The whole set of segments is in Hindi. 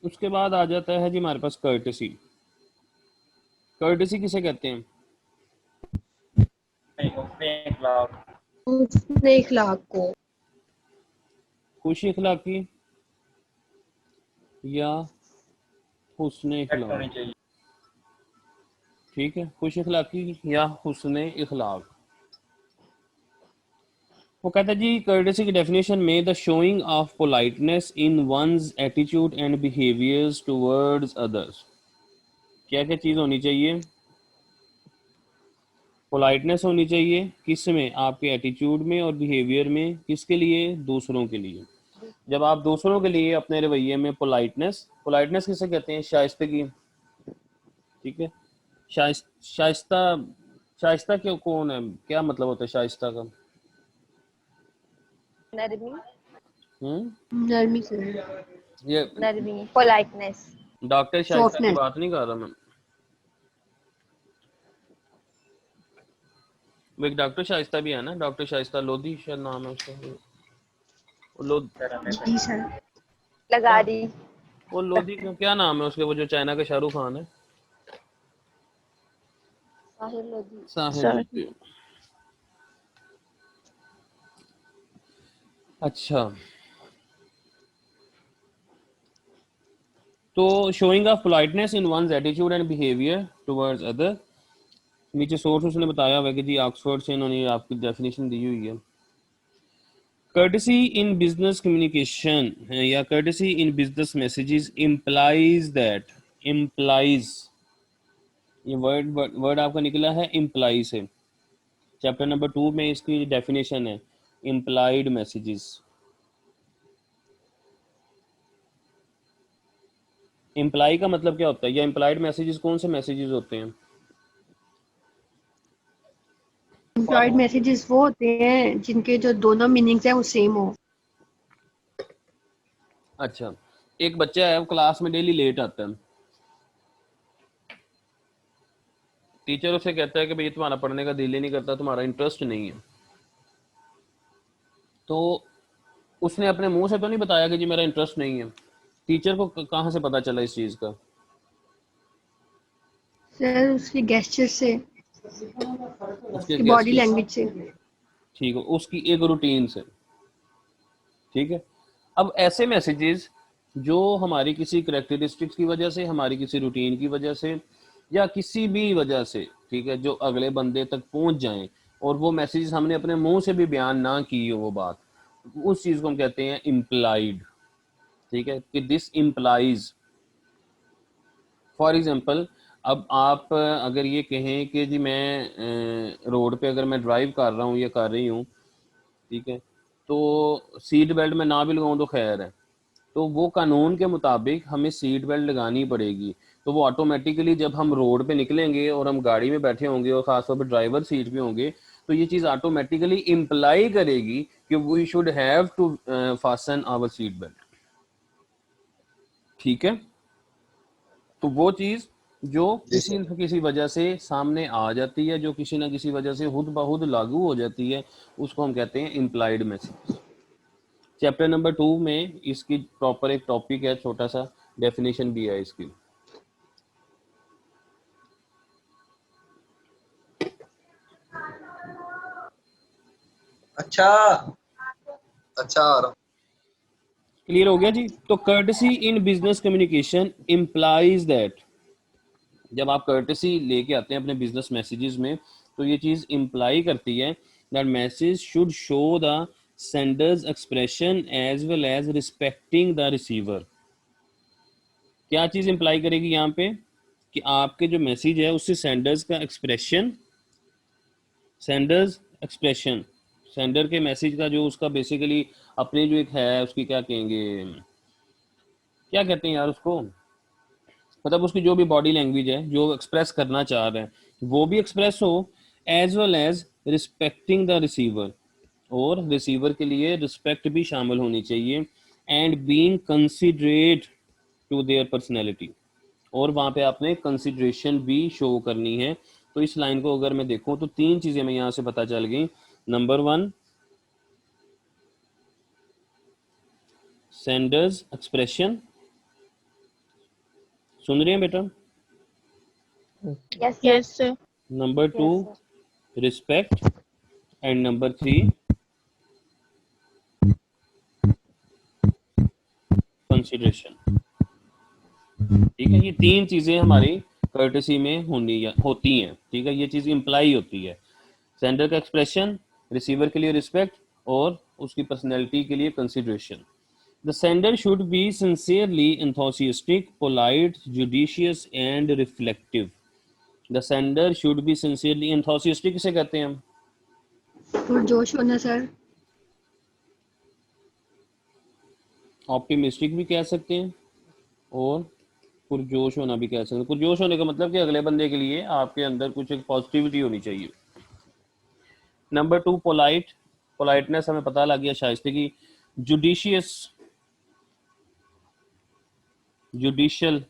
उसके बाद आ जाता है जी हमारे पास कर्टेसी। कर्टेसी किसे कहते हैं? उसने इखलाक को। खुश इखलाकी या हुस्न इखलाक? ठीक है, खुश इखलाकी या हुस्न इखलाक। वो कहता है जी कर्टेसी की डेफिनेशन में the showing of politeness in one's attitude and behaviours towards others. क्या क्या चीज़ होनी चाहिए? पोलाइटनेस होनी चाहिए किस में? आपके एटीट्यूड में और बिहेवियर में। किसके लिए? दूसरों के लिए। जब आप दूसरों के लिए अपने रवैये में पोलाइटनेस, पोलाइटनेस किसे कहते हैं? शाइस्तगी। ठीक है, शाइस्ता, शाइस्ता क्यों कौन है, क्या मतलब होता है शाइस्ता का? नरमी, नरमी से, ये नरमी, पोलाइटनेस। डॉक्टर शाइस्ता की सॉफ्टनेस। बात नहीं कर रहा मैं। वो एक डॉक्टर शाइस्ता भी है ना, डॉक्टर शाइस्ता लोधी शायद नाम है उसका। वो लोध जी सर। लगा क्या, दी। वो लोधी का क्या नाम है उसके, वो जो चाइना का शाहरुख खान है? साहिर लोधी। साहिर सर लोधी। अच्छा, तो showing of politeness in one's attitude and behaviour towards other. नीचे सोर्स उसने बताया हुआ है कि जी ऑक्सफोर्ड से इन्होंने आपकी डेफिनेशन दी हुई है। कर्टेसी इन बिजनेस कम्युनिकेशन या courtesy in business messages implies that, implies, ये वर्ड वर्ड आपका निकला है इम्प्लाई से। चैप्टर नंबर 2 में इसकी डेफिनेशन है इम्प्लाइड मैसेजेस। इम्प्लाई का मतलब क्या होता है, या इम्प्लाइड मैसेजेस कौन से मैसेजेस होते हैं? एम्प्लॉयड मैसेजेस वो होते हैं जिनके जो दोनों मीनिंग्स है वो सेम हो। अच्छा, एक बच्चा है वो क्लास में डेली लेट आता है, टीचर उसे कहता है कि भाई तुम्हारा पढ़ने का दिल ही नहीं करता, तुम्हारा इंटरेस्ट नहीं है। तो उसने अपने मुंह से तो नहीं बताया कि जी मेरा इंटरेस्ट नहीं है, टीचर को कहाँ से पता चला इस चीज़ का? सर उसके गेस्चर से, उसके उसकी बॉडी गेस्टर्स, लैंग्वेज से। ठीक है, उसकी एक रूटीन से। ठीक है, अब ऐसे मैसेजेस जो हमारी किसी करेक्टरिस्टिक्स की वजह से, हमारी किसी रूटीन की वजह से, या किसी भी वजह से, ठीक है, जो अगले बंदे तक पहुंच जाएं और वो मैसेजेस हमने अपने मुंह से भी बयान ना की हो वो बात, उस चीज़ को हम कहते हैं इम्प्लाइड। ठीक है, कि दिस इम्प्लाइज, फॉर एग्जांपल, अब आप अगर ये कहें कि जी मैं रोड पे अगर मैं ड्राइव कर रहा हूँ या कर रही हूँ, ठीक है, तो सीट बेल्ट में ना भी लगाऊं तो खैर है, तो वो कानून के मुताबिक हमें सीट बेल्ट लगानी पड़ेगी। तो वो ऑटोमेटिकली जब हम रोड पे निकलेंगे और हम गाड़ी में बैठे होंगे और खासतौर पर ड्राइवर सीट पे होंगे, तो ये चीज़ ऑटोमेटिकली इम्प्लाई करेगी कि we should have to fasten our seat belt. ठीक है, तो वो चीज़ जो जी किसी सर। न किसी वजह से सामने आ जाती है, जो किसी न किसी वजह से खुद ब खुद लागू हो जाती है, उसको हम कहते हैं इम्प्लाइड मैसेज। चैप्टर नंबर 2 में इसकी प्रॉपर एक टॉपिक है, छोटा सा डेफिनेशन भी है इसकी। अच्छा अच्छा आ रहा हूँ। क्लियर हो गया जी? तो courtesy in business communication implies that, जब आप कर्टसी लेके आते हैं अपने बिजनेस मैसेजेस में, तो ये चीज़ इम्प्लाई करती है that message should show the sender's expression as well as respecting the receiver. क्या चीज़ इम्प्लाई करेगी यहाँ पे? कि आपके जो मैसेज है उससे सेंडर्स का एक्सप्रेशन, सेंडर्स एक्सप्रेशन, सेंडर के मैसेज का जो उसका बेसिकली अपनी जो एक है उसकी क्या कहेंगे, क्या कहते हैं यार उसको, मतलब उसकी जो भी बॉडी लैंग्वेज है जो एक्सप्रेस करना चाह रहे हैं वो भी एक्सप्रेस हो, as well as respecting the receiver, और रिसीवर के लिए रिस्पेक्ट भी शामिल होनी चाहिए, and being considerate to their personality, और वहाँ पे आपने कंसिडरेशन भी शो करनी है। तो इस लाइन को अगर मैं देखूँ तो तीन चीज़ें मैं यहाँ से पता चल गई। नंबर 1, सेंडर्स एक्सप्रेशन, सुन रही हैं बेटा? Yes, sir. Yes, sir. Number 2 Yes, sir. Respect and number 3 consideration. ठीक है, ये तीन चीजें हमारी कर्टेसी में होती हैं। ठीक है, ये चीज इम्प्लाई होती है। सेंडर का एक्सप्रेशन, रिसीवर के लिए रिस्पेक्ट और उसकी पर्सनैलिटी के लिए consideration. The sender should be sincerely enthusiastic, polite, judicious and reflective. The sender should be sincerely enthusiastic किसे कहते हैं हम? पुरजोश होना सर। ऑप्टिमिस्टिक भी कह सकते हैं और पुरजोश होना भी कह सकते हैं। पुरजोश होने का मतलब कि अगले बंदे के लिए आपके अंदर कुछ एक पॉजिटिविटी होनी चाहिए। नंबर 2 पोलाइट, पोलाइटनेस हमें पता लग गया, शाइस्तगी। जुडिशियस, जुडिशियल,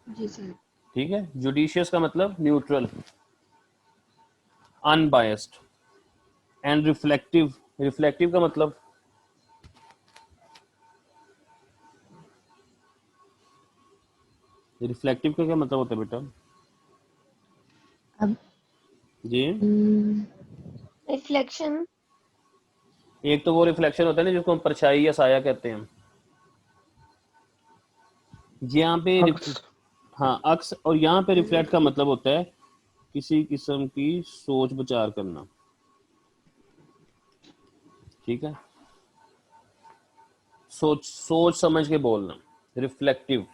जी सर। ठीक है। जुडिशियस का मतलब neutral, unbiased. And reflective, reflective का मतलब रिफ्लेक्टिव का क्या मतलब होता है बेटा? अब जी, Reflection. एक तो वो रिफ्लेक्शन होता है ना जिसको हम परछाई या साया कहते हैं। यहाँ पे हाँ अक्स, और यहाँ पे रिफ्लेक्ट का मतलब होता है किसी किस्म की सोच विचार करना। ठीक है, सोच समझ के बोलना, रिफ्लेक्टिव,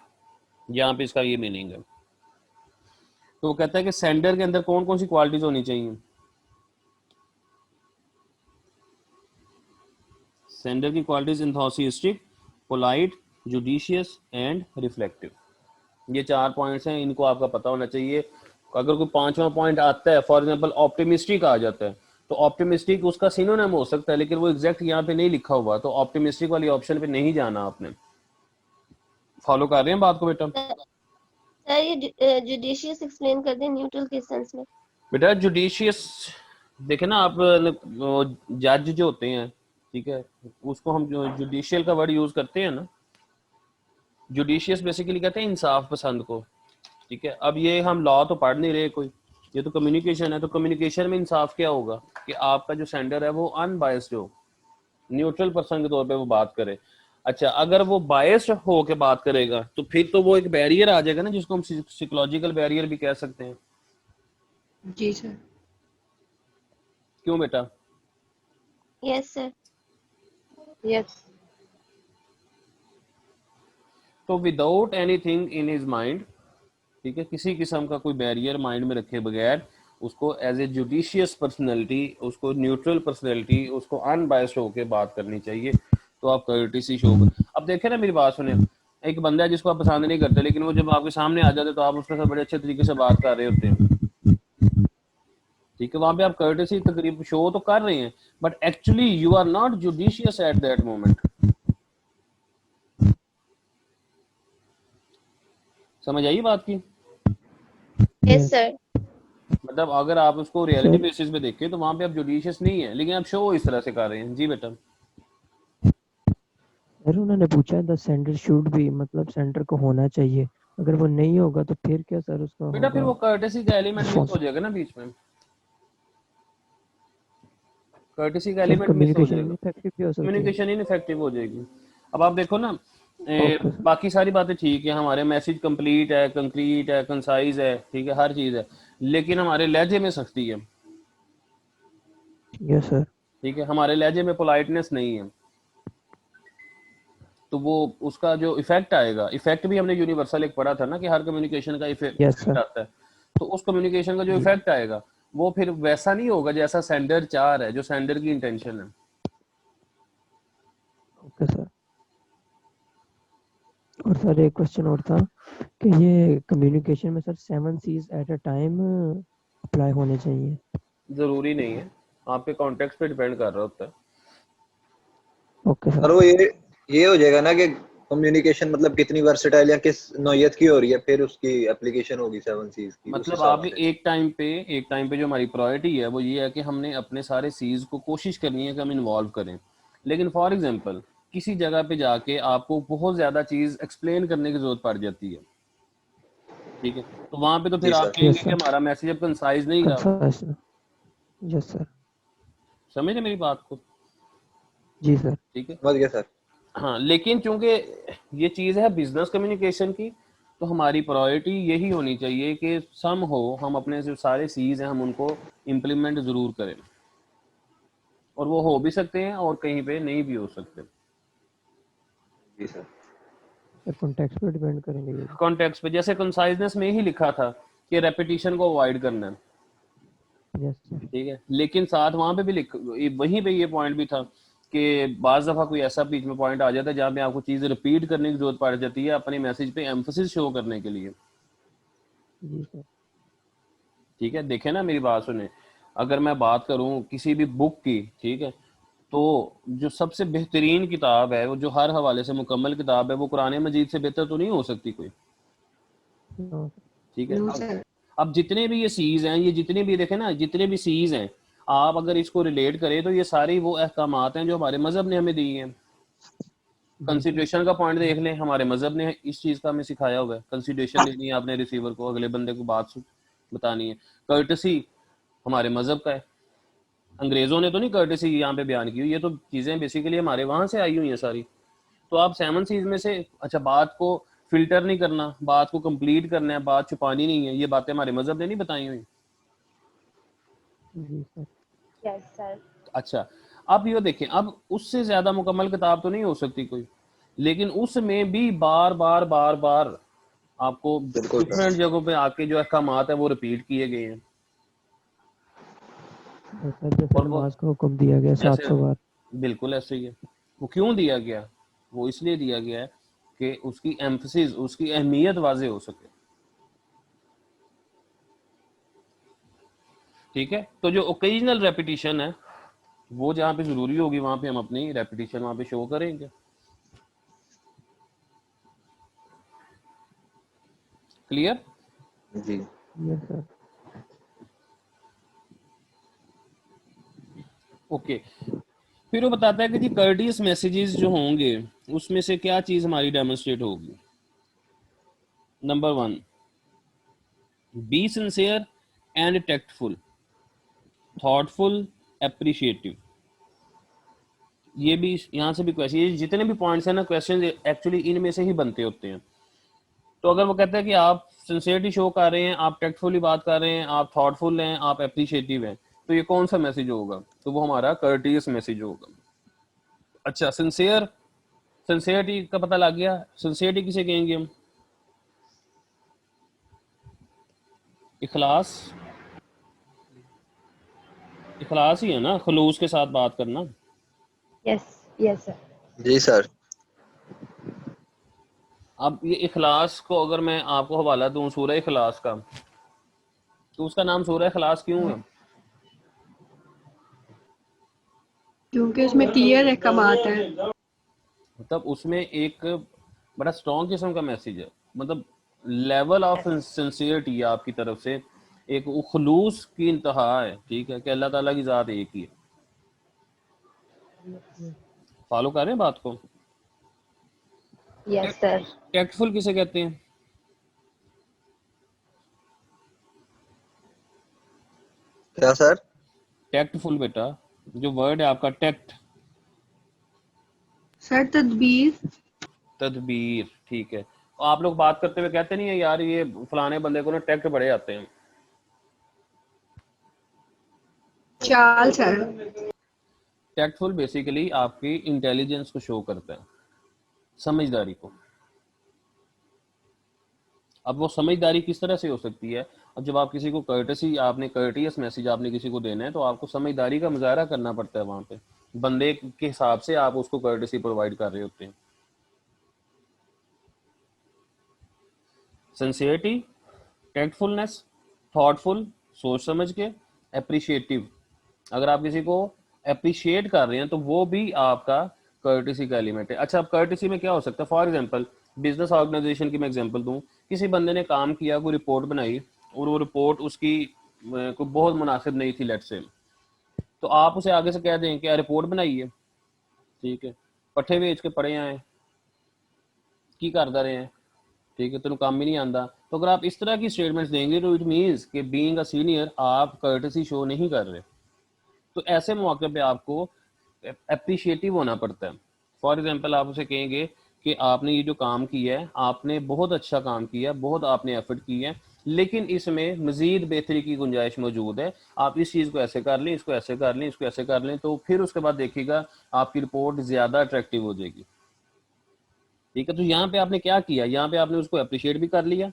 यहाँ पे इसका ये मीनिंग है। तो वो कहता है कि सेंडर के अंदर कौन कौन सी क्वालिटीज होनी चाहिए? सेंडर की qualities enthusiastic, polite, judicious and reflective. ये 4 पॉइंट्स हैं, इनको आपका पता होना चाहिए। अगर कोई 5वां पॉइंट आता है, फॉर एग्जांपल ऑप्टिमिस्टिक आ जाता है, तो ऑप्टिमिस्टिक उसका सिनोनिम हो सकता है, लेकिन वो एग्जैक्ट यहाँ पे नहीं लिखा हुआ, तो ऑप्टिमिस्टिक वाली ऑप्शन पे नहीं जाना आपने। फॉलो कर रहे हैं बात को बेटा? सर ये जुडिशियस एक्सप्लेन कर दें न्यूट्रल के सेंस में। बेटा जुडिशियस, देखे ना आप, जज जो होते हैं, ठीक है, उसको हम जुडिशियल का वर्ड यूज करते हैं ना। जुडिशियस बेसिकली कहते हैं इंसाफ पसंद को। ठीक है, अब ये हम लॉ तो पढ़ नहीं रहे कोई, ये तो कम्युनिकेशन है। तो कम्युनिकेशन में इंसाफ क्या होगा कि आपका जो सेंडर है वो अनबायस्ड हो, न्यूट्रल पर्सन के तौर पे वो बात करे। अच्छा, अगर वो बायस्ड हो के बात करेगा तो फिर तो वो एक बैरियर आ जाएगा ना, जिसको हम साइकोलॉजिकल बैरियर भी कह सकते हैं। जी सर। क्यों बेटा? Yes sir. यस। तो without anything in his mind, ठीक है, किसी किस्म का कोई बैरियर माइंड में रखे बगैर उसको एज ए जुडिशियस पर्सनैलिटी, उसको न्यूट्रल पर्सनैलिटी, उसको अनबायस्ड होकर बात करनी चाहिए। तो आप कर्टिसी शो कर। अब देखे ना, मेरी बात सुने, एक बंदा है जिसको आप पसंद नहीं करते, लेकिन वो जब आपके सामने आ जाते तो आप उसके साथ बड़े अच्छे तरीके से बात कर रहे होते हैं। ठीक है, वहां पे आप कर्टिसी तकरीब शो तो कर रहे हैं, but actually you are not judicious at that moment. समझ आई बात की? Yes sir. मतलब अगर आप उसको रियलिटी बेसिस पे देखें तो वहां पे आप जुडिशियस नहीं है, लेकिन आप शो इस तरह से कर रहे हैं। जी बेटा। सर उन्होंने पूछा द सेंडर शुड बी, मतलब सेंडर को होना चाहिए, अगर वो नहीं होगा तो फिर क्या सर उसका बेटा फिर वो होगा? कर्टेसी का एलिमेंट मिस हो जाएगा ना बीच में, कर्टेसी का एलिमेंट मिस हो कम्युनिकेशन जाएगा, इनफेक्टिव भी हो सकती है। कम्युनिकेशन इनफेक्टिव हो जाएगी। अब आप देखो ना, ओके सर। बाकी सारी बातें ठीक है, हमारे मैसेज कंप्लीट है, कंक्रीट है, कंसाइज है, ठीक है, हर चीज है, लेकिन हमारे लहजे में सख्ती है। Yes sir. ठीक है, हमारे लहजे में पोलाइटनेस नहीं है, तो वो उसका जो इफेक्ट आएगा, इफेक्ट भी हमने यूनिवर्सल एक पढ़ा था ना कि हर कम्युनिकेशन का यस इफेक्ट सर। आता है। तो उस कम्युनिकेशन का जो इफेक्ट आएगा वो फिर वैसा नहीं होगा जैसा सेंडर चाह रहा है, जो सेंडर की इंटेंशन है। Okay sir. और सर एक क्वेश्चन और था कि ये कम्युनिकेशन में sir 7 C's at a time apply होने चाहिए? जरूरी नहीं है, आपके कॉन्टेक्स्ट पे डिपेंड कर रहा होता है। ओके और सर। वो ये हो जाएगा ना कि कम्युनिकेशन मतलब कितनी वर्सेटाइल या किस नौयत की हो रही है, फिर उसकी एप्लीकेशन होगी 7 C's की उस मतलब हिसाब आप से। एक टाइम पे जो हमारी प्रायोरिटी है वो ये है कि हमने अपने सारे सीज को कोशिश करनी है कि हम इन्वॉल्व करें। लेकिन फॉर एग्जांपल किसी जगह पे जाके आपको बहुत ज्यादा चीज एक्सप्लेन करने की जरूरत पड़ जाती है, ठीक है, तो वहां पे तो फिर जी आप सर। कहेंगे Yes, कि sir. हमारा मैसेज अब कंसाइज नहीं रहा। Concise. Yes, sir. समझ रहे मेरी बात को? जी सर. ठीक है, समझ गया सर। हाँ, लेकिन चूंकि ये चीज़ है बिजनेस कम्युनिकेशन की, तो हमारी प्रायोरिटी यही होनी चाहिए कि सम हो हम अपने जो सारे सीज हैं हम उनको इम्प्लीमेंट ज़रूर करें, और वो हो भी सकते हैं और कहीं पे नहीं भी हो सकते। जी सर। सर कॉन्टेक्स्ट पे डिपेंड करेंगे ये भी. कॉन्टेक्स्ट पे, जैसे कंसाइजनेस में ही लिखा था कि रेपिटेशन को अवॉइड करना है, Yes, sir. ठीक है, लेकिन साथ वहां पे भी वहीं पे ये पॉइंट भी था कि बाज दफा कोई ऐसा बीच में पॉइंट आ जाता है जहाँ पे आपको चीज़ रिपीट करने की जरूरत पड़ जाती है अपने मैसेज पे एम्फोसिस शो करने के लिए। जी सर. ठीक है, देखें ना मेरी बात सुने, अगर मैं बात करूं किसी भी बुक की, ठीक है, तो जो सबसे बेहतरीन किताब है, वो जो हर हवाले से मुकम्मल किताब है, वो कुरान मजीद से बेहतर तो नहीं हो सकती कोई, No, sir. ठीक है। नो अब सर। अब जितने भी ये सीज हैं, ये जितने भी देखें ना, जितने भी सीज हैं, आप अगर इसको रिलेट करें तो ये सारी वो अहकामात हैं जो हमारे मजहब ने हमें दी हैं। जी सर. कंसिडरेशन का पॉइंट देख लें, हमारे मजहब ने इस चीज़ का हमें सिखाया हुआ है, कंसिडरेशन लेनी है आपने रिसीवर को, अगले बंदे को बात बतानी है। कर्टसी हमारे मजहब का है, अंग्रेजों ने तो नहीं कर्टसी यहाँ पे बयान की हुई, ये तो चीज़ें बेसिकली हमारे वहाँ से आई हुई हैं सारी। तो आप 7 सीज में से, अच्छा, बात को फिल्टर नहीं करना, बात को कंप्लीट करना है, बात छुपानी नहीं है, ये बातें हमारे मजहब ने नहीं बताई हुई। जी सर. Yes sir. अच्छा, अब ये देखें, अब उससे ज्यादा मुकम्मल किताब तो नहीं हो सकती कोई, लेकिन उसमें भी बार बार बार बार आपको बिल्कुल सर। डिफरेंट जगहों पे आके जो अहकामात है वो रिपीट किए गए हैं। Yes, सर जैसे और वो नमाज का हुक्म दिया गया जैसे 700 बार. बिल्कुल ऐसे ही है। वो क्यों दिया गया? वो इसलिए दिया गया है कि उसकी एम्फसिस, उसकी अहमियत वाजे हो सके, ठीक है। तो जो ओकेजनल रेपिटेशन है, वो जहाँ पे जरूरी होगी वहां पे हम अपनी रेपिटेशन वहां पे शो करेंगे। क्लियर? जी। Yes, sir. ओके, फिर वो बताता है कि जी कर्टियस मैसेजेस जो होंगे उसमें से क्या चीज हमारी डेमोन्स्ट्रेट होगी। Number 1, be sincere and tactful, thoughtful, appreciative. ये भी यहाँ से भी क्वेश्चन, ये जितने भी पॉइंट्स हैं ना, क्वेश्चन एक्चुअली इनमें से ही बनते होते हैं। तो अगर वो कहता है कि आप सिंसियरिटी शो कर रहे हैं, आप टेक्टफुली बात कर रहे हैं, आप थॉटफुल हैं, आप एप्रिशिएटिव हैं, तो ये कौन सा मैसेज होगा? तो वो हमारा कर्टियस मैसेज होगा। अच्छा, सिंसियर, सिंसियरिटी का पता लग गया। सिंसियरिटी किसे कहेंगे हम? इखलास, इखलास ही है ना, खलूस के साथ बात करना। Yes yes sir. जी सर। अब ये इखलास को अगर मैं आपको हवाला दूं सूरह इखलास का, तो उसका नाम सूरह इखलास क्यों है? क्योंकि उसमें क्लियर अहकामात हैं। मतलब उसमें एक बड़ा स्ट्रॉन्ग किस्म का मैसेज है, मतलब लेवल ऑफ सिंसियरिटी आपकी तरफ से, एक खुलूस की इंतहा है, ठीक है, कि अल्लाह ताला की ज़ात एक ही है। फॉलो कर रहे हैं बात को? Yes sir. टेक्टफुल किसे कहते हैं? क्या सर? टेक्टफुल बेटा, जो वर्ड है आपका टेक्ट, सर तदबीर। तदबीर, ठीक है। तो आप लोग बात करते हुए कहते नहीं है यार ये फलाने बंदे को ना टेक्ट बड़े आते हैं। चाल सर। टेक्टफुल बेसिकली आपकी इंटेलिजेंस को शो करता है, समझदारी को। अब वो समझदारी किस तरह से हो सकती है? अब जब आप किसी को कर्टसी, आपने कर्टियस मैसेज आपने किसी को देना है, तो आपको समझदारी का मुजाहरा करना पड़ता है, वहां पे बंदे के हिसाब से आप उसको कर्टसी प्रोवाइड कर रहे होते हैं। सिंसियरिटी, टेक्टफुलनेस, थॉटफुल, सोच समझ के, एप्रिशिएटिव। अगर आप किसी को अप्रिशिएट कर रहे हैं तो वो भी आपका कर्टिसी का एलिमेंट है। अच्छा, अब कर्टिसी में क्या हो सकता है? फॉर एग्जांपल बिजनेस ऑर्गेनाइजेशन की मैं एग्जांपल दूं, किसी बंदे ने काम किया, कोई रिपोर्ट बनाई, और वो रिपोर्ट उसकी कोई बहुत मुनासिब नहीं थी, लेट्स से, तो आप उसे आगे से कह दें कि रिपोर्ट बनाई है, ठीक है, पट्ठे वेच के पड़े आए की करदा रहे हैं, ठीक है, तेन काम ही नहीं आता। तो अगर आप इस तरह की स्टेटमेंट्स देंगे तो इट मीन्स कि बीइंग अ सीनियर आप कर्टसी शो नहीं कर रहे। तो ऐसे मौके पे आपको अप्रिशिएटिव होना पड़ता है। फॉर एग्जांपल आप उसे कहेंगे कि आपने ये जो काम किया है आपने बहुत अच्छा काम किया, बहुत आपने एफर्ट किया है, लेकिन इसमें मजीद बेहतरी की गुंजाइश मौजूद है, आप इस चीज़ को ऐसे कर लें, इसको ऐसे कर लें, इसको ऐसे कर लें। तो फिर उसके बाद देखिएगा आपकी रिपोर्ट ज़्यादा अट्रैक्टिव हो जाएगी, ठीक है। तो यहाँ पे आपने क्या किया, यहाँ पे आपने उसको अप्रिशिएट भी कर लिया,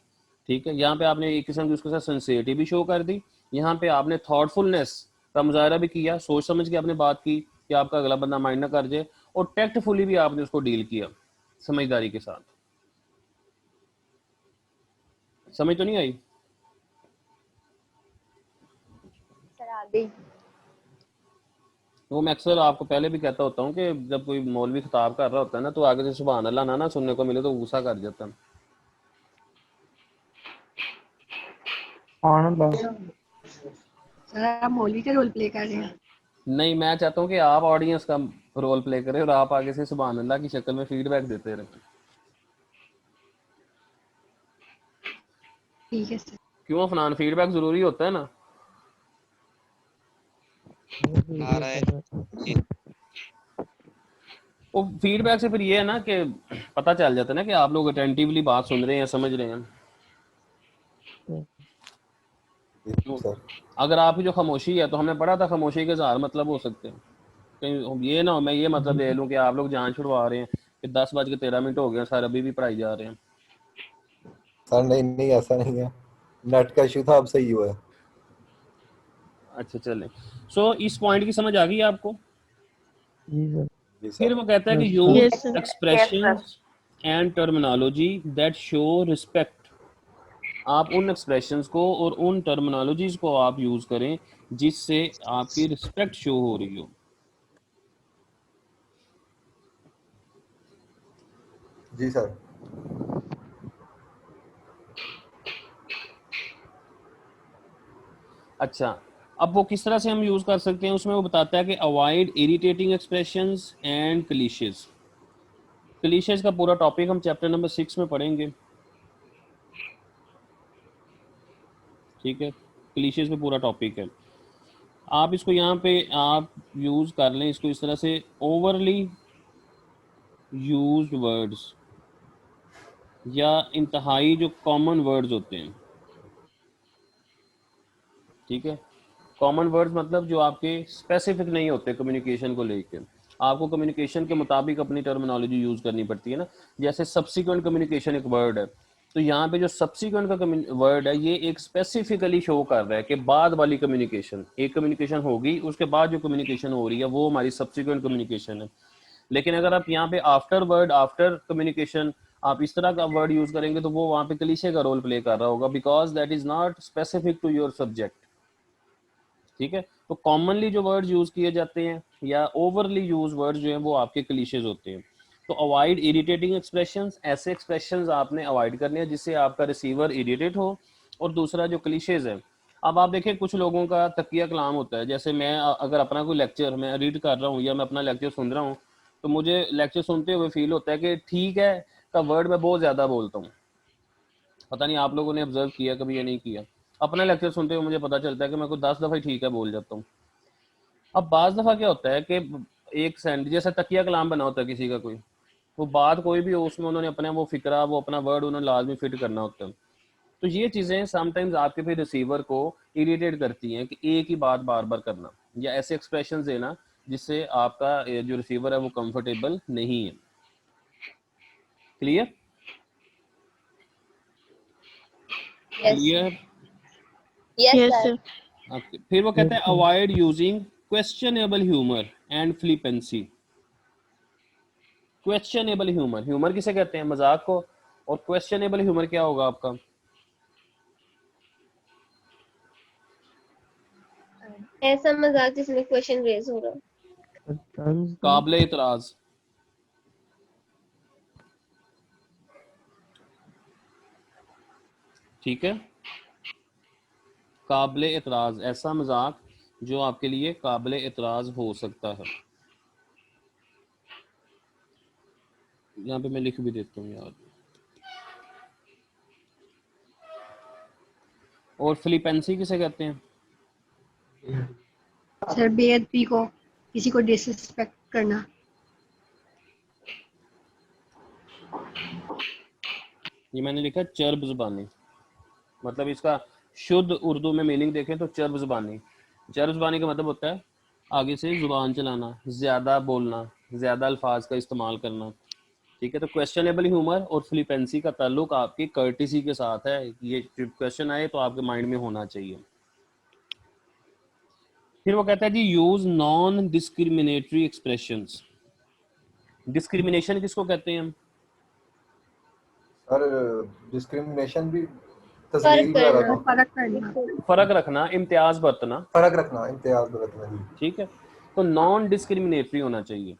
ठीक है। यहाँ पे आपने एक किस्म की उसके साथ सिंसियरिटी भी शो कर दी, यहाँ पे आपने थॉटफुलनेस का मुजाहरा भी किया, सोच समझ के आपने बात की कि आपका अगला बंदा माइंड ना कर जाए, और टेक्टफुली भी आपने उसको डील किया, समझदारी के साथ। समझ तो नहीं आई? सर आ गई। वो मैं अक्सर आपको पहले भी कहता होता हूँ कि जब कोई मौलवी खिताब कर रहा होता है ना तो आगे से सुभान अल्लाह ना सुनने को मिले तो गुस्सा कर जाता है। सर आप मौलवी का रोल प्ले कर रहे हैं। नहीं, मैं चाहता हूँ कि आप ऑडियंस का रोल प्ले करें और आप आगे से सुभान अल्लाह की शक्ल में फीडबैक देते रहें। ठीक है सर। क्यों अफनान, फीडबैक जरूरी होता है ना। आ रहा है। वो फीडबैक से फिर ये है ना कि पता चल जाता है ना कि आप लोग अटेंटिवली बात सुन रहे हैं, समझ रहे हैं। तो अगर आपकी जो खामोशी है, तो हमने पढ़ा था खामोशी के हजार मतलब हो सकते हैं, कहीं ये ना हो मैं ये मतलब ले लूं कि आप लोग जान छुड़वा रहे हैं कि 10:13 हो गए सर, अभी भी पढ़ाई जा रहे हैं। सर नहीं नहीं ऐसा नहीं है, नेट का इशू था, अब सही हुआ है। अच्छा चलें। सो इस पॉइंट की समझ आ गई आपको? जी सर। जी फिर सर। वो कहता है कि Yes, use Yes, sir. Expressions and terminology that show respect. आप उन एक्सप्रेशंस को और उन टर्मिनोलॉजीज को आप यूज करें जिससे आपकी रिस्पेक्ट शो हो रही हो। जी सर। अच्छा, अब वो किस तरह से हम यूज कर सकते हैं, उसमें वो बताता है कि avoid irritating expressions and clichés. Clichés का पूरा टॉपिक हम चैप्टर नंबर 6 में पढ़ेंगे, ठीक है। क्लीशेस पे पूरा टॉपिक है। आप इसको यहाँ पे आप यूज कर लें इसको इस तरह से, ओवरली यूज्ड वर्ड्स या इंतहाई जो कॉमन वर्ड्स होते हैं, ठीक है। कॉमन वर्ड्स मतलब जो आपके स्पेसिफिक नहीं होते कम्युनिकेशन को लेकर, आपको कम्युनिकेशन के मुताबिक अपनी टर्मिनोलॉजी यूज करनी पड़ती है ना। जैसे सब्सिक्वेंट कम्युनिकेशन एक वर्ड है, तो यहाँ पे जो सब्सिक्वेंट का वर्ड है ये एक स्पेसिफिकली शो कर रहा है कि बाद वाली कम्युनिकेशन, एक कम्युनिकेशन होगी उसके बाद जो कम्युनिकेशन हो रही है वो हमारी सब्सिक्वेंट कम्युनिकेशन है। लेकिन अगर आप यहाँ पे आफ्टर वर्ड, आफ्टर कम्युनिकेशन आप इस तरह का वर्ड यूज करेंगे तो वो वहाँ पे क्लीशे का रोल प्ले कर रहा होगा, because that is not specific to your subject, ठीक है। तो कॉमनली जो वर्ड्स यूज किए जाते हैं या ओवरली यूज वर्ड्स जो हैं वो आपके क्लीशेज होते हैं। तो अवॉइड इरिटेटिंग एक्सप्रेशंस, ऐसे एक्सप्रेशंस आपने अवॉइड करने हैं जिससे आपका रिसीवर इरिटेट हो। और दूसरा जो क्लीशेज है, अब आप देखें कुछ लोगों का तकिया कलाम होता है, जैसे मैं अगर अपना कोई लेक्चर मैं रीड कर रहा हूँ या मैं अपना लेक्चर सुन रहा हूँ तो मुझे लेक्चर सुनते हुए फील होता है कि ठीक है का वर्ड मैं बहुत ज़्यादा बोलता हूँ। पता नहीं आप लोगों ने ऑब्जर्व किया कभी या नहीं किया। अपना लेक्चर सुनते हुए मुझे पता चलता है कि मैं कोई 10 दफ़ा ही ठीक है बोल जाता हूँ। अब बाज़ दफ़ा क्या होता है कि एक सेंटेंस जैसे तकिया कलाम बना होता है किसी का, कोई वो बात कोई भी हो उसमें उन्होंने अपना वो फिक्रा, वो अपना वर्ड उन्होंने लाजमी फिट करना होता है। तो ये चीज़ें समटाइम्स आपके फिर रिसीवर को इरिटेट करती हैं कि एक ही बात बार बार करना या ऐसे एक्सप्रेशन देना जिससे आपका जो रिसीवर है वो कंफर्टेबल नहीं है। Clear? Yes clear? Yes Yes, sir. sir. Okay. फिर वो कहते Yes, हैं sir. Avoid using questionable humour and flippancy. Questionable humour, humour किसे कहते हैं, मजाक को, और क्वेश्चनेबल ह्यूमर क्या होगा आपका? ऐसा मजाक जिसमें क्वेश्चन रेज हो रहा हो। Sir, tons, काबिल इतराज, ठीक है। काबिल इतराज, ऐसा मजाक जो आपके लिए काबिल इतराज हो सकता है। यहाँ पे मैं लिख भी देता हूँ यार। और फ्लिपेंसी किसे कहते हैं? सर बेअदबी को, किसी को डिसरिस्पेक्ट करना। ये मैंने लिखा चर्ब जुबानी, मतलब इसका शुद्ध उर्दू में मीनिंग देखें तो चर्ब जुबानी। चर्ब जुबानी का मतलब होता है आगे से जुबान चलाना, ज्यादा बोलना, ज्यादा अल्फाज का इस्तेमाल करना। ठीक है, तो क्वेश्चनेबल ह्यूमर और फ्लिपेंसी का ताल्लुक आपकी कर्टिसी के साथ है। ये क्वेश्चन आए तो आपके माइंड में होना चाहिए। फिर वो कहता है जी use non discriminatory expressions. Discrimination किसको कहते हैं हम? सर डिस्क्रिमिनेशन भी फर्क तस्लील वगैरह करना। को फर्क करना। फर्क रखना, इम्तियाज बरतना। फर्क रखना, इम्तियाज बरतना जी। ठीक है, तो नॉन डिस्क्रिमिनेटरी होना चाहिए।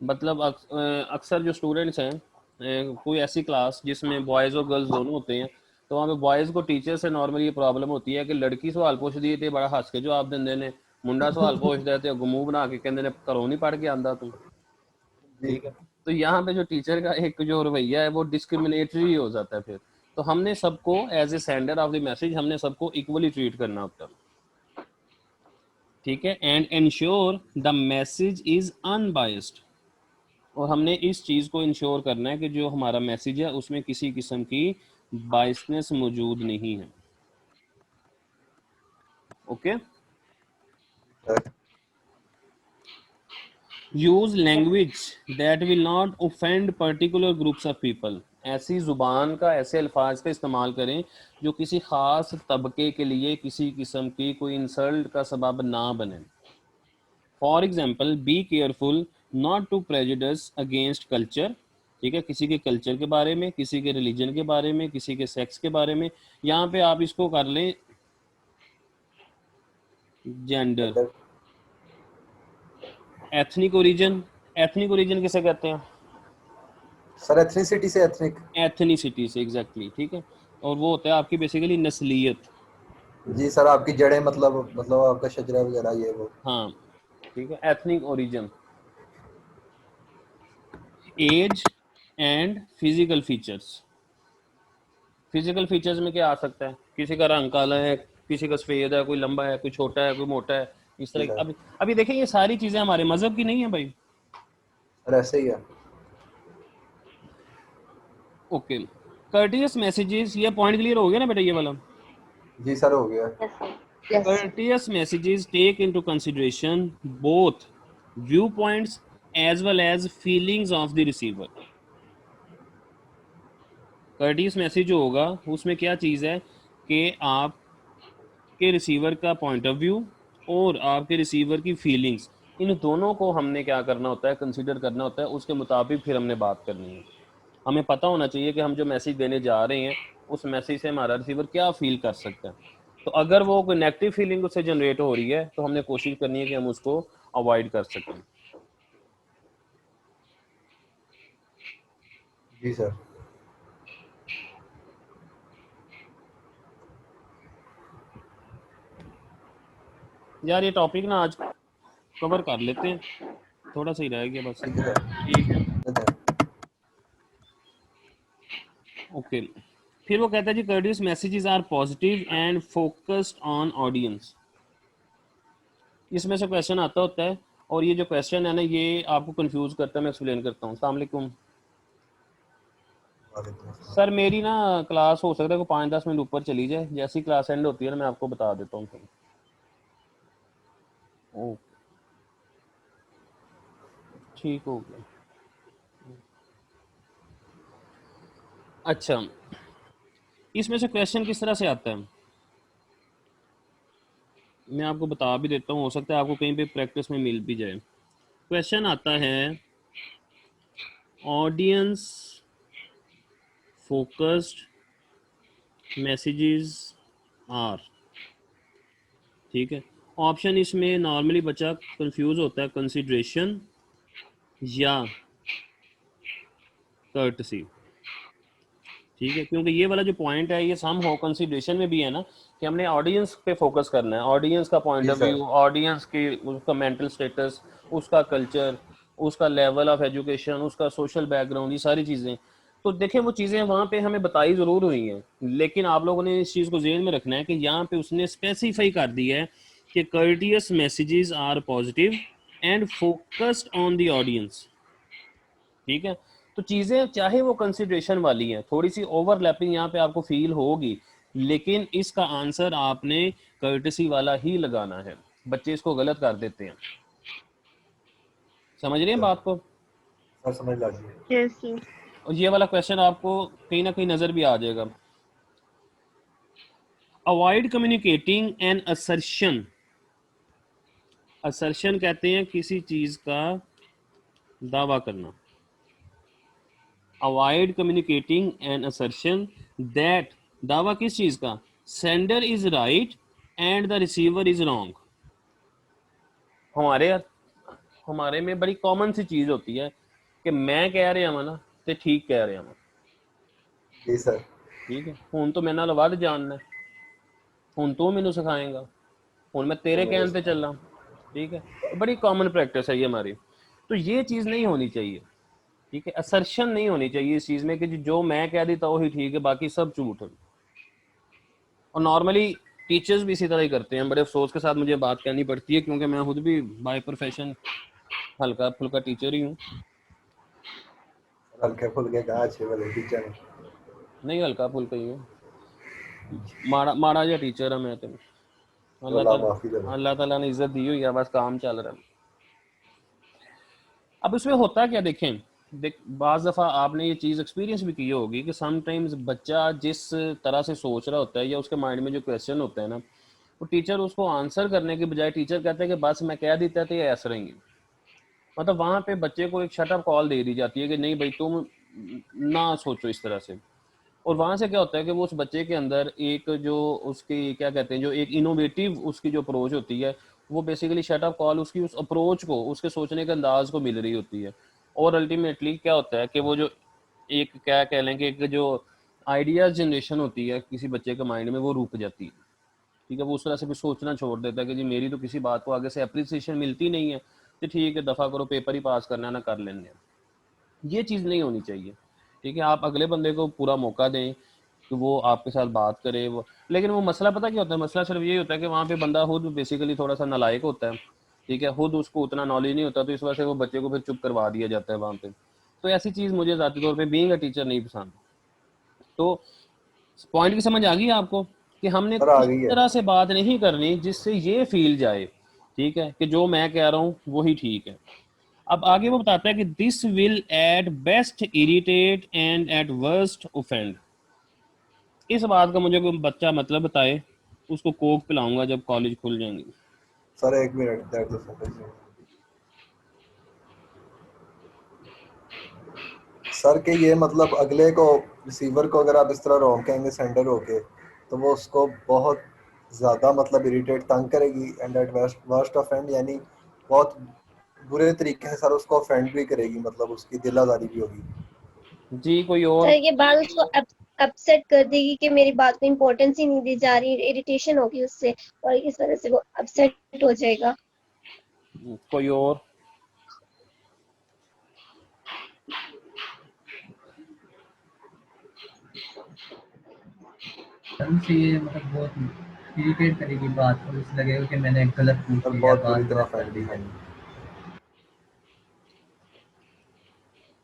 मतलब अक्सर जो स्टूडेंट्स हैं, कोई ऐसी क्लास जिसमें बॉयज़ और गर्ल्स दोनों होते हैं, तो वहाँ पे बॉयज़ को टीचर से नॉर्मली ये प्रॉब्लम होती है कि लड़की सवाल पूछ दिए थे बड़ा हंस के जवाब देंगे ने, मुंडा सवाल पूछ देते हो मुंह बना के कहते ने घरों नहीं पढ़ के आंदा तू। ठीक है, तो यहाँ पे जो टीचर का एक जो रवैया है वो डिस्क्रिमिनेटरी हो जाता है। फिर तो हमने सबको as a sender of the message हमने सबको इक्वली ट्रीट करना होता है। ठीक है, and ensure the message is unbiased, और हमने इस चीज़ को इंश्योर करना है कि जो हमारा मैसेज है उसमें किसी किस्म की बायसनेस मौजूद नहीं है। Okay, use language that will not offend particular groups of people. ऐसी जुबान का, ऐसे अल्फाज का इस्तेमाल करें जो किसी खास तबके के लिए किसी किस्म की कोई इंसल्ट का सबब ना बने। For example, be careful not to prejudice against culture. ठीक है, किसी के कल्चर के बारे में, किसी के रिलीजन के बारे में, किसी के सेक्स के बारे में। यहाँ पे आप इसको कर लें gender. Ethnic origin, ethnic origin किसे कहते हैं? सर एथनिसिटी से, एथनिक एथनिसिटी से, एग्जैक्टली। ठीक है, और वो होता है आपकी बेसिकली नस्लियत। जी सर, आपकी जड़ें मतलब आपका शजरा वगैरह ये वो। हाँ, ठीक है, ethnic origin. Age and physical features. Physical features में क्या आ सकता है? किसी का रंग काला है, किसी का सफेद है, कोई लंबा है, कोई छोटा है, कोई मोटा है, इस तरह। अभी अभी देखिए ये सारी चीजें हमारे मजहब की नहीं है भाई। सर ऐसे ही है। ओके, कर्टियस मैसेजेस, ये पॉइंट क्लियर हो गया ना बेटा ये वाला? जी सर हो गया। Yes, sir. Yes Courteous messages take into consideration both viewpoints as well as feelings of the receiver. Courteous message जो होगा उसमें क्या चीज़ है कि आपके रिसीवर का पॉइंट ऑफ व्यू और आपके रिसीवर की फीलिंग्स, इन दोनों को हमने क्या करना होता है, कंसीडर करना होता है। उसके मुताबिक फिर हमने बात करनी है। हमें पता होना चाहिए कि हम जो मैसेज देने जा रहे हैं उस मैसेज से हमारा रिसीवर क्या फील कर सकता है। तो अगर वो कोई नेगेटिव फीलिंग उससे जनरेट हो रही है तो हमने कोशिश करनी है कि हम उसको अवॉइड कर सकें। जी सर। यार ये टॉपिक ना आज कवर कर लेते हैं, थोड़ा सा ही रह गया बस। ठीक है, ओके। फिर वो कहता है जी courteous messages are positive and focused on audience. इसमें से क्वेश्चन आता होता है, और ये जो क्वेश्चन है ना ये आपको कंफ्यूज करता है। मैं एक्सप्लेन करता हूँ। अस्सलाम वालेकुम सर, मेरी ना क्लास हो सकता है कि 5-10 मिनट ऊपर चली जाए। जैसी क्लास एंड होती है ना मैं आपको बता देता हूँ फिर। ओके, ठीक हो गया। अच्छा, इसमें से क्वेश्चन किस तरह से आता है मैं आपको बता भी देता हूँ, हो सकता है आपको कहीं पे प्रैक्टिस में मिल भी जाए। क्वेश्चन आता है ऑडियंस फोकस्ड मैसेजेस आर। ठीक है, ऑप्शन इसमें नॉर्मली बच्चा कंफ्यूज होता है कंसिडरेशन या कर्टसी। ठीक है, क्योंकि ये वाला जो पॉइंट है ये सम हो कंसिडरेशन में भी है ना कि हमने ऑडियंस पे फोकस करना है, ऑडियंस का पॉइंट ऑफ व्यू, ऑडियंस की उसका मेंटल स्टेटस, उसका कल्चर, उसका लेवल ऑफ एजुकेशन, उसका सोशल बैकग्राउंड, ये सारी चीज़ें। तो देखें वो चीज़ें वहाँ पे हमें बताई ज़रूर हुई हैं, लेकिन आप लोगों ने इस चीज़ को ज़हन में रखना है कि यहाँ पे उसने स्पेसिफाई कर दिया है कि courteous messages are positive and focused on the audience. ठीक है, तो चीज़ें चाहे वो कंसिडरेशन वाली हैं, थोड़ी सी ओवरलैपिंग यहाँ पे आपको फील होगी, लेकिन इसका आंसर आपने कर्टसी वाला ही लगाना है। बच्चे इसको गलत कर देते हैं। समझ रहे हैं बात को? सर समझ लग गई। Yes sir. और ये वाला क्वेश्चन आपको कहीं ना कहीं नजर भी आ जाएगा। Avoid communicating an assertion. Assertion कहते हैं किसी चीज का दावा करना। Avoid communicating an assertion that, दावा किस चीज का? Sender is right and the receiver is wrong. हमारे में बड़ी कॉमन सी चीज होती है कि मैं कह रहा हूं ना ते ठीक कह रहा हूं। जी सर। ठीक है, हुण तो मेरे नाल वध जानना है, हुण तू मैनू सिखाएगा, हुण मैं तेरे कहने पे चलना। ठीक है, बड़ी कॉमन प्रैक्टिस है ये हमारी। तो ये चीज़ नहीं होनी चाहिए। ठीक है, असर्शन नहीं होनी चाहिए इस चीज़ में कि जो मैं कह देता वही ठीक है, बाकी सब झूठ है। और नॉर्मली टीचर्स भी इसी तरह ही करते हैं। बड़े अफसोस के साथ मुझे बात करनी पड़ती है, क्योंकि मैं खुद भी बाय प्रोफेशन हल्का फुल्का टीचर ही हूँ। हल्के फुल्के कहाँ अच्छे वाले टीचर हैं। नहीं, हल्का फुल्का ही हूँ, माड़ा जा टीचर है मैं तो। अल्लाह माफी दे। अल्लाह ताला ने इज्जत दी हुई है, बस काम चल रहा है। अब इसमें होता क्या, देखें बाज़ दफ़ा आपने ये चीज़ एक्सपीरियंस भी की होगी कि समटाइम्स बच्चा जिस तरह से सोच रहा होता है या उसके माइंड में जो क्वेश्चन होता है ना, वो टीचर उसको आंसर करने के बजाय टीचर कहते हैं कि बस मैं कह देता तो ये ऐसा रहेंगे। मतलब वहाँ पे बच्चे को एक शटअप कॉल दे दी जाती है कि नहीं भाई तुम ना सोचो इस तरह से। और वहाँ से क्या होता है कि वो उस बच्चे के अंदर एक जो उसकी क्या कहते हैं, जो एक इनोवेटिव उसकी जो अप्रोच होती है, वो बेसिकली शटअप कॉल उसकी उस अप्रोच को, उसके सोचने के अंदाज को मिल रही होती है। और अल्टीमेटली क्या होता है कि वो जो एक क्या कह लें कि एक जो आइडियाज जनरेशन होती है किसी बच्चे के माइंड में, वो रुक जाती है। ठीक है, वो उस तरह से भी सोचना छोड़ देता है कि जी मेरी तो किसी बात को आगे से अप्रिसिएशन मिलती नहीं है, तो ठीक है दफ़ा करो, पेपर ही पास करना है ना, कर लेने। ये चीज़ नहीं होनी चाहिए। ठीक है, आप अगले बंदे को पूरा मौका दें कि वो आपके साथ बात करे। वो लेकिन वो मसला पता क्या होता है, मसला सिर्फ ये होता है कि वहाँ पे बंदा खुद बेसिकली थोड़ा सा नालायक होता है। ठीक है, खुद उसको उतना नॉलेज नहीं होता, तो इस वजह से वो बच्चे को फिर चुप करवा दिया जाता है वहाँ पे। तो ऐसी चीज़ मुझे ज़ाती तौर पे बीइंग अ टीचर नहीं पसंद। तो पॉइंट की समझ आ गई आपको कि हमने सर आ इस गई है। तरह से बात नहीं करनी जिससे ये फील जाए, ठीक है, कि जो मैं कह रहा हूँ वही ठीक है। अब आगे वो बताता है कि this will at best irritate and at worst offend. इस बात का मुझे कोई बच्चा मतलब बताए, उसको कोक पिलाऊंगा जब कॉलेज खुल जाएंगे। सर एक minute that the second. Sir के ये मतलब अगले को, रिसीवर को अगर आप इस तरह रोक कहेंगे सेंडर होके, तो वो उसको बहुत ज़्यादा मतलब इरिटेट तंग करेगी एंड एट वर्स्ट ऑफेंड यानी बहुत बुरे तरीके से सर उसको ऑफेंड भी करेगी, मतलब उसकी दिल आज़ारी भी होगी। जी कोई और? सर ये बात उसको अपसेट कर देगी कि मेरी बात को इम्पोर्टेंस ही नहीं दी जा रही, इरिटेशन होगी उससे, और इस वजह से वो अपसेट हो जाएगा। कोई और? उनसे ये मतलब बहुत इरिटेट करेगी बात, और उसे लगेगा कि मैंने गलत पूछ सर लिया, बहुत बात बुरी तरह गलत कर ऑफेंड दी भी है। है।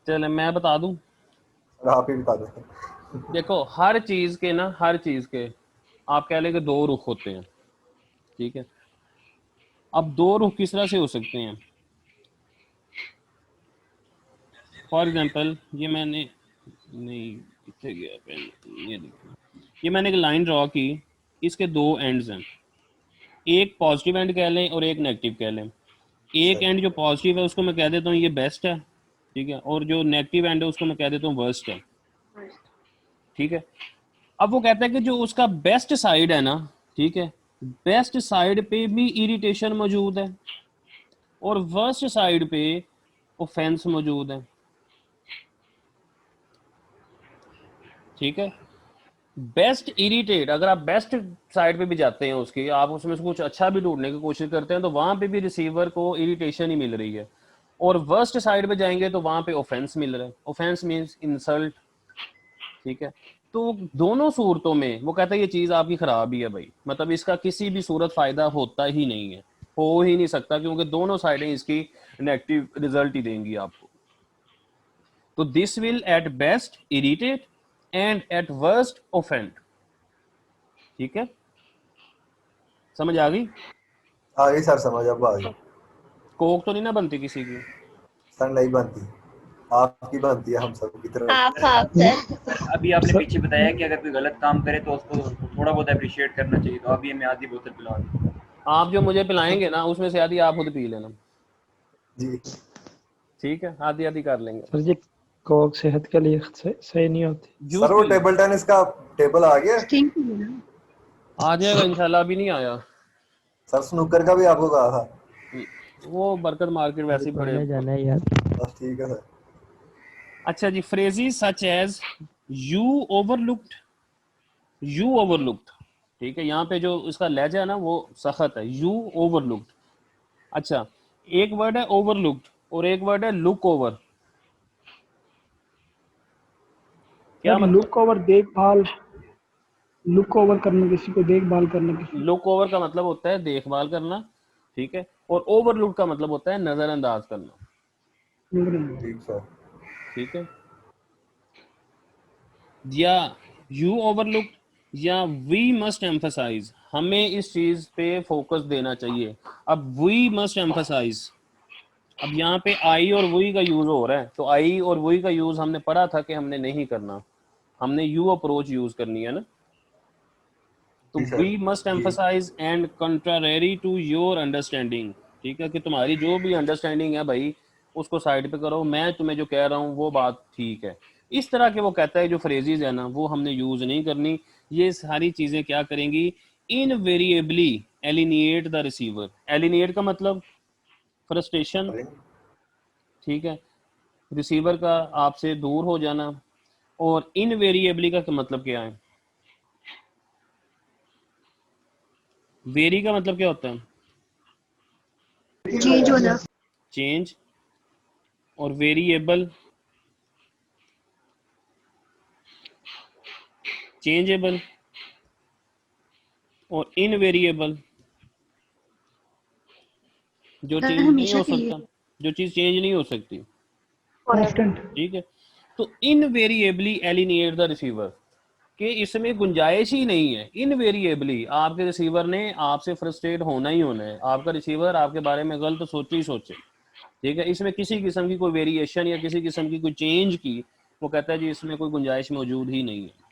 चले मैं बता दूं। सर आप ही बता दें। देखो हर चीज के ना, हर चीज के आप कह लें कि दो रुख होते हैं। ठीक है, अब दो रुख किस तरह से हो सकते हैं? फॉर एग्जांपल ये मैंने नहीं कितने गया पेन, ये देखो, ये मैंने एक लाइन ड्रॉ की, इसके दो एंड्स हैं, एक पॉजिटिव एंड कह लें और एक नेगेटिव कह लें। एक एंड जो पॉजिटिव है उसको मैं कह देता हूँ ये बेस्ट है, ठीक है, और जो नेगेटिव एंड है उसको मैं कह देता हूँ वर्स्ट है। ठीक है, अब वो कहता है कि जो उसका बेस्ट साइड है ना, ठीक है, बेस्ट साइड पे भी इरिटेशन मौजूद है और वर्स्ट साइड पे ऑफेंस मौजूद है। ठीक है, बेस्ट इरिटेट, अगर आप बेस्ट साइड पे भी जाते हैं उसकी, आप उसमें से कुछ अच्छा भी ढूंढने की कोशिश करते हैं, तो वहां पे भी रिसीवर को इरिटेशन ही मिल रही है। और वर्स्ट साइड पे जाएंगे तो वहां पे ऑफेंस मिल रहा है, ऑफेंस मींस इंसल्ट, ठीक है। तो दोनों सूरतों में वो कहता है ये चीज आपकी खराब ही है भाई, मतलब इसका किसी भी सूरत फायदा होता ही नहीं है, हो ही नहीं सकता, क्योंकि दोनों साइडें इसकी नेगेटिव रिजल्ट ही देंगी आपको। तो this will at best irritate and at worst offend, ठीक है, समझ आ गई? आ गई सर समझ, अब आ गई। कोक तो नहीं ना बनती किसी की? सर नहीं बनती, आपकी बनती है हम सब की तरफ। Half half sir. अभी आपने पीछे बताया कि अगर कोई गलत काम करे तो उसको थोड़ा बहुत अप्रिशिएट करना चाहिए, तो अभी हमें आधी बोतल पिला दी। आप जो मुझे पिलाएंगे ना उसमें से आधी आप खुद पी लेना, जी ठीक है, आधी आधी कर लेंगे। सर जी कोक सेहत के लिए सही नहीं होती। जूस सर वो पी- टेबल टेनिस का टेबल आ गया? स्टिंग की है ना। आ जाएगा इंशाल्लाह, अभी नहीं आया। सर स्नूकर का भी आपको कहा था। वो बरकत मार्केट वैसे ही पढ़ने बड़े। जाना है यार। बस ठीक है सर। अच्छा जी, phrases such as you overlooked, you overlooked, ठीक है, यहाँ पे जो इसका लहजा है ना वो सख्त है, यू ओवरलुक्ड। अच्छा, एक वर्ड है ओवरलुक्ड और एक वर्ड है लुक ओवर, क्या सर मतलब? लुक ओवर देखभाल, लुक ओवर करना, किसी को देखभाल करना किसी लुक ओवर का मतलब होता है देखभाल करना, ठीक है, और ओवरलुक का मतलब होता है नजरअंदाज करना, को। ठीक सर। ठीक है। या यू ओवरलुक या वी मस्ट एम्फसाइज, हमें इस चीज पे फोकस देना चाहिए। अब वी मस्ट एम्फसाइज, अब यहाँ पे आई और वी का यूज हो रहा है, तो आई और वी का यूज हमने पढ़ा था कि हमने नहीं करना, हमने यू अप्रोच यूज करनी है ना। तो जी sir. We must emphasise and contrary to your understanding, ठीक है, कि तुम्हारी जो भी अंडरस्टैंडिंग है भाई उसको साइड पे करो, मैं तुम्हें जो कह रहा हूँ वो बात ठीक है। इस तरह के वो कहता है जो फ्रेजेस है ना वो हमने यूज नहीं करनी। ये सारी चीजें क्या करेंगी, इनवेरिएबली एलिनिएट द रिसीवर। एलिनिएट का मतलब फ्रस्ट्रेशन, ठीक है, रिसीवर का आपसे दूर हो जाना। और इनवेरिएबली का मतलब क्या है? वेरी का मतलब क्या होता है? चेंज होना। चेंज। और वेरिएबल चेंजेबल। और इनवेरिएबल जो चेंज नहीं हमेशा हो के लिए। सकता, जो चीज चेंज नहीं हो सकती, कांस्टेंट। ठीक है। तो इनवेरिएबली एलिनिएट द रिसीवर, कि इसमें गुंजाइश ही नहीं है, इनवेरिएबली आपके रिसीवर ने आपसे फ्रस्ट्रेट होना ही होना है, आपका रिसीवर आपके बारे में गलत सोचे ही सोचे, ठीक है। इसमें किसी किस्म की कोई वेरिएशन या किसी किस्म की कोई चेंज की वो कहता है जी इसमें कोई गुंजाइश मौजूद ही नहीं है।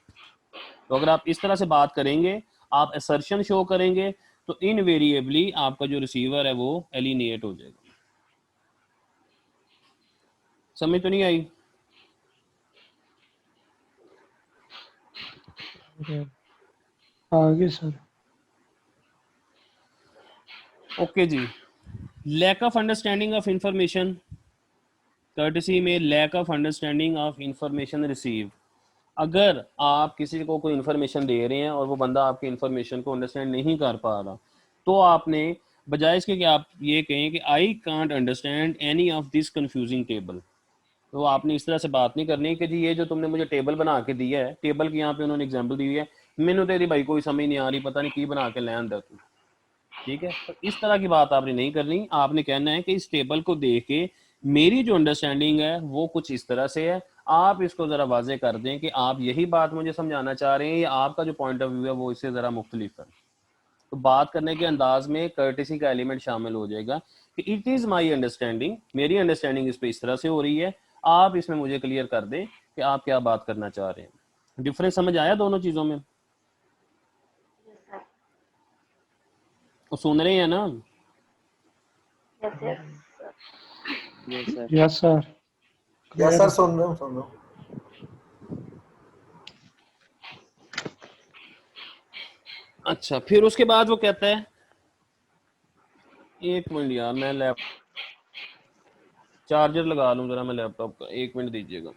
तो अगर आप इस तरह से बात करेंगे, आप असर्शन शो करेंगे, तो इनवेरिएबली आपका जो रिसीवर है वो एलिनिएट हो जाएगा। समझ तो नहीं आई? आगे सर। ओके जी। Lack of understanding of information, courtesy में lack of understanding of information receive. अगर आप किसी को कोई इन्फॉर्मेशन दे रहे हैं और वो बंदा आपकी इन्फॉर्मेशन को अंडरस्टैंड नहीं कर पा रहा, तो आपने बजाय इसके कि आप ये कहें कि I can't understand any of this confusing table, तो आपने इस तरह से बात नहीं करनी कि जी ये जो तुमने मुझे टेबल बना के दिया है, टेबल की यहाँ पे उन्होंने एग्जांपल दी हुई है, मैंने तेरी भाई कोई समझ नहीं आ रही, पता नहीं की बना के लैन दे तू, ठीक है। तो इस तरह की बात आपने नहीं करनी, आपने कहना है कि इस टेबल को देख के मेरी जो अंडरस्टैंडिंग है वो कुछ इस तरह से है, आप इसको ज़रा वाजे कर दें कि आप यही बात मुझे समझाना चाह रहे हैं या आपका जो पॉइंट ऑफ व्यू है वो इससे ज़रा मुख्तलिफ है। तो बात करने के अंदाज में कर्टेसी का एलिमेंट शामिल हो जाएगा कि इट इज़ माई अंडरस्टैंडिंग, मेरी अंडरस्टैंडिंग इस पर इस तरह से हो रही है, आप इसमें मुझे क्लियर कर दें कि आप क्या बात करना चाह रहे हैं। डिफरेंस समझ आया दोनों चीज़ों में? तो सुन रहे हैं ना? Yes sir. यस सर, सुन रहा हूँ सुन रहा हूँ। अच्छा, फिर उसके बाद वो कहता है, एक मिनट यार मैं लैप चार्जर लगा लूँ जरा मैं लैपटॉप का, एक मिनट दीजिएगा।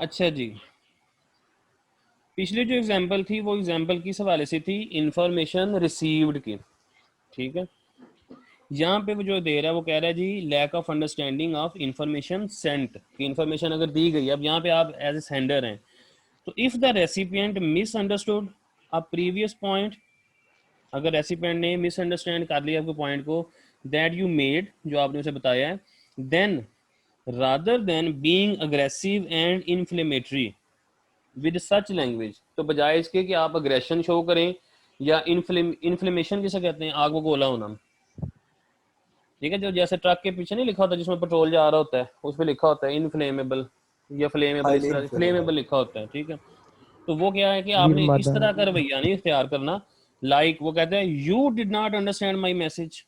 अच्छा जी, पिछली जो एग्जांपल थी वो एग्जांपल किस हवाले से थी, इंफॉर्मेशन रिसीव्ड की, ठीक है। यहाँ पे वो जो दे रहा है वो कह रहा है जी lack of understanding of information sent, कि इंफॉर्मेशन अगर दी गई, अब यहाँ पे आप एज ए सेंडर हैं, तो if the recipient misunderstood a previous point, अगर रेसिपिएंट ने मिसअंडरस्टैंड कर लिया आपके पॉइंट को दैट यू मेड, जो आपने उसे बताया है, then rather than being aggressive and inflammatory with such language, तो बजाय इसके कि आप अग्रेशन शो करें या इन्फ्लेमेशन जिसे कहते हैं आग को गोला होना, ठीक है, जो जैसे ट्रक के पीछे नहीं लिखा होता जिसमें पेट्रोल जा रहा होता है उस पर लिखा होता है इनफ्लेमेबल या फ्लेमेबल, इस Highly तरह inflammable. फ्लेमेबल लिखा होता है, ठीक है। तो वो क्या है कि वीर आपने इस मादा तरह का रवैया नहीं इख्तियार करना, लाइक वो कहते हैं you did not understand my message,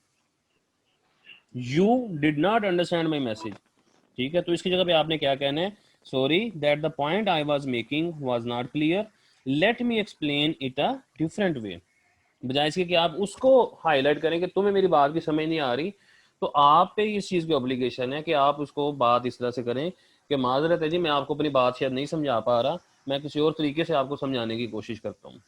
you did not understand my message, ठीक है। तो इसकी जगह पे आपने क्या कहना है, sorry that the point I was making was not clear, let me explain it a different way, बजाय इसके कि आप उसको हाईलाइट करें कि तुम्हें मेरी बात की समझ नहीं आ रही, तो आप पे इस चीज़ की ऑब्लिगेशन है कि आप उसको बात इस तरह से करें कि माजरत है जी मैं आपको अपनी बात शायद नहीं समझा पा रहा, मैं किसी और तरीके से आपको समझाने की कोशिश करता हूँ।